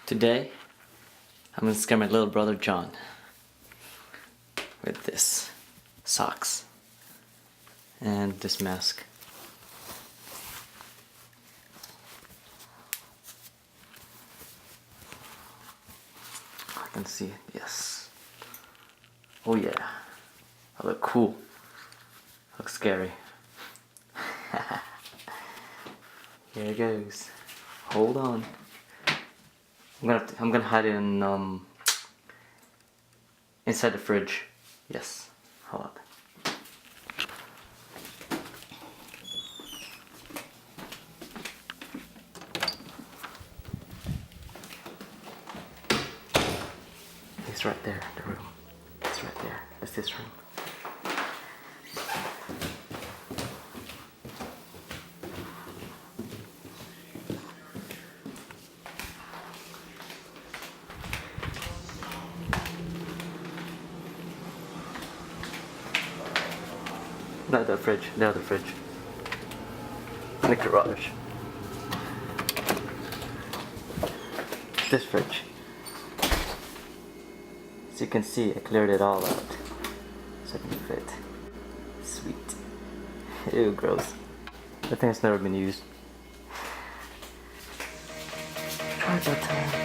Today, I'm gonna scare my little brother John with this socks and this mask. I can see it, yes. Oh yeah, I look cool. I look scary. Here it goes. Hold on. I'm gonna hide it in inside the fridge. Yes. Hold on. It's right there, the room. It's right there. It's this room. Not the fridge, the other fridge. In the garage. This fridge. As you can see, I cleared it all out. So it can fit. Sweet. Ew, gross. That thing has never been used. Try that time.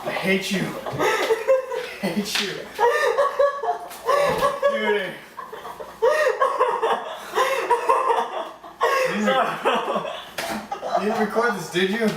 I hate you. I hate you. Dude. You didn't record this, did you?